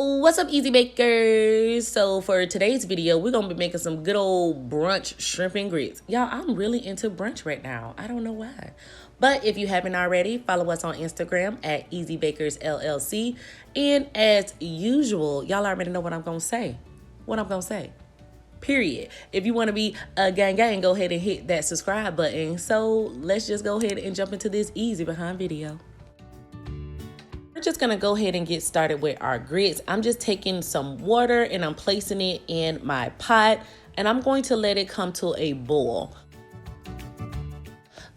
What's up, easy bakers? So for today's video, we're gonna be making some good old brunch shrimp and grits. Y'all, I'm really into brunch right now. I don't know why. But if you haven't already, follow us on Instagram at Bakers LLC. And as usual, y'all already know what I'm gonna say. Period. If you want to be a gang, go ahead and hit that subscribe button. So let's just go ahead and jump into this easy behind video. We're just gonna go ahead and get started with our grits. I'm just taking some water and I'm placing it in my pot and I'm going to let it come to a boil.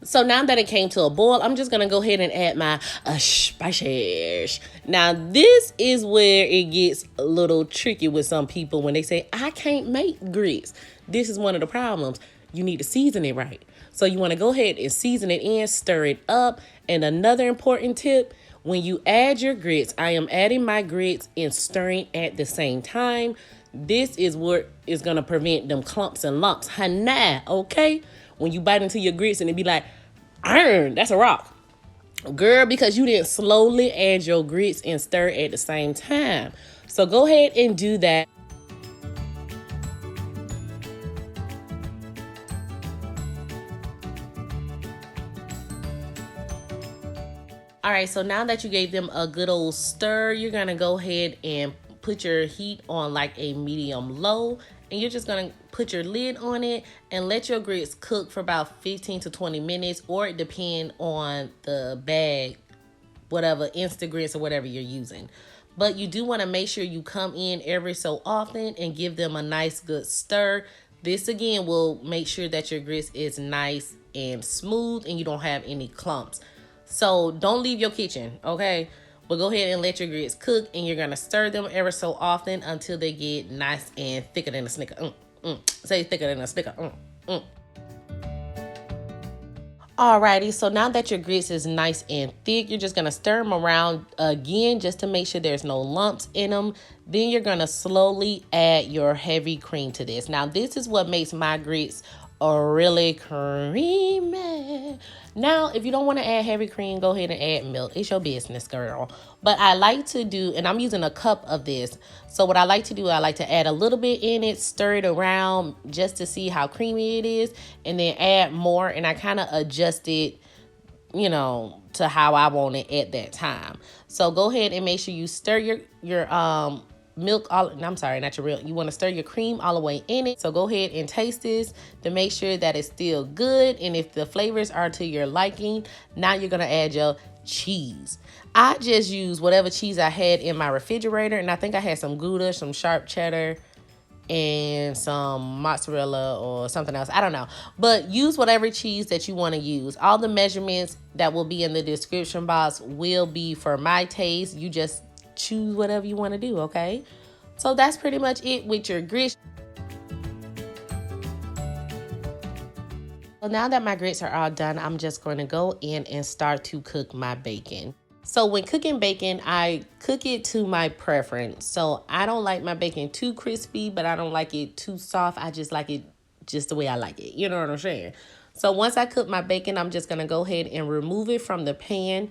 So now that it came to a boil, I'm just gonna go ahead and add my spices. Now this is where it gets a little tricky with some people when they say, I can't make grits. This is one of the problems. You need to season it right. So you wanna go ahead and season it in, stir it up. And another important tip, when you add your grits, I am adding my grits and stirring at the same time. This is what is gonna prevent them clumps and lumps. Hana, okay? When you bite into your grits and it be like, iron, that's a rock. Girl, because you didn't slowly add your grits and stir at the same time. So go ahead and do that. All right, so now that you gave them a good old stir, you're gonna go ahead and put your heat on like a medium low, and you're just gonna put your lid on it and let your grits cook for about 15 to 20 minutes, or it depend on the bag, whatever, instant grits or whatever you're using. But you do wanna make sure you come in every so often and give them a nice good stir. This again will make sure that your grits is nice and smooth and you don't have any clumps. So don't leave your kitchen, okay? But go ahead and let your grits cook, and you're gonna stir them ever so often until they get nice and thicker than a snicker. Say thicker than a snicker. Alrighty, so now that your grits is nice and thick, you're just gonna stir them around again just to make sure there's no lumps in them. Then you're gonna slowly add your heavy cream to this. Now this is what makes my grits really creamy. Now, if you don't want to add heavy cream, go ahead and add milk. It's your business, girl. But I like to do, and I'm using a cup of this. So what I like to do, I like to add a little bit in it, stir it around just to see how creamy it is, and then add more. And I kind of adjust it, you know, to how I want it at that time. So go ahead and make sure you stir your milk you want to stir your cream all the way in it. So go ahead and taste this to make sure that it's still good, and if the flavors are to your liking, now you're gonna add your cheese. I just use whatever cheese I had in my refrigerator, and I think I had some Gouda, some sharp cheddar, and some mozzarella or something else. I don't know, but use whatever cheese that you want to use. All the measurements that will be in the description box will be for my taste. You just choose whatever you want to do, okay? So that's pretty much it with your grits. So now that my grits are all done, I'm just going to go in and start to cook my bacon. So when cooking bacon, I cook it to my preference. So I don't like my bacon too crispy, but I don't like it too soft. I just like it just the way I like it. You know what I'm saying? So once I cook my bacon, I'm just going to go ahead and remove it from the pan.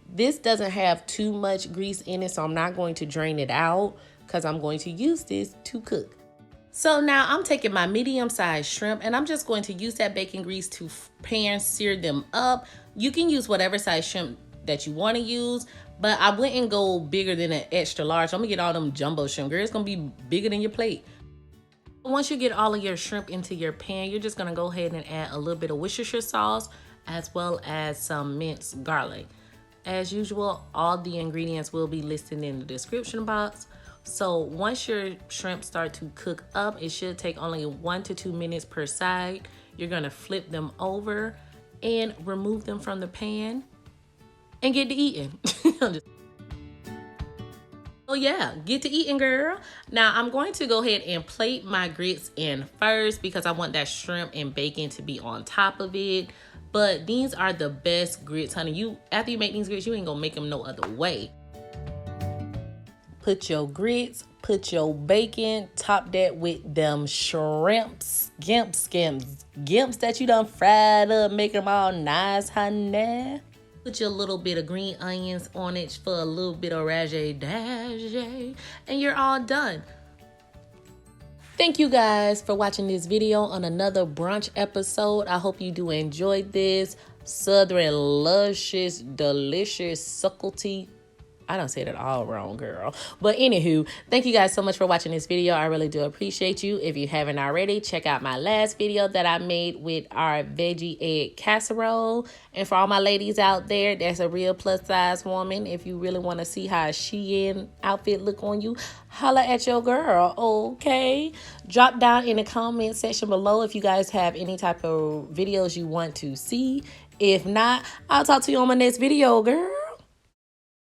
This doesn't have too much grease in it, so I'm not going to drain it out because I'm going to use this to cook. So now I'm taking my medium-sized shrimp and I'm just going to use that bacon grease to pan sear them up. You can use whatever size shrimp that you want to use, but I wouldn't go bigger than an extra large. I'm gonna get all them jumbo shrimp, girl. It's gonna be bigger than your plate. Once you get all of your shrimp into your pan, you're just gonna go ahead and add a little bit of Worcestershire sauce as well as some minced garlic. As usual, all the ingredients will be listed in the description box. So once your shrimp start to cook up, it should take only 1 to 2 minutes per side. You're gonna flip them over and remove them from the pan and get to eating. Oh yeah, get to eating, girl. Now I'm going to go ahead and plate my grits in first because I want that shrimp and bacon to be on top of it. But these are the best grits, honey. After you make these grits, you ain't gonna make them no other way. Put your grits, put your bacon, top that with them shrimps, gimps that you done fried up, make them all nice, honey. Put your little bit of green onions on it for a little bit of razzle-dazzle, and you're all done. Thank you guys for watching this video on another brunch episode. I hope you do enjoy this southern luscious delicious succulty. I don't say that all wrong, girl. But anywho, thank you guys so much for watching this video. I really do appreciate you. If you haven't already, check out my last video that I made with our veggie egg casserole. And for all my ladies out there, that's a real plus size woman. If you really want to see how a Shein outfit look on you, holla at your girl, okay? Drop down in the comment section below if you guys have any type of videos you want to see. If not, I'll talk to you on my next video, girl.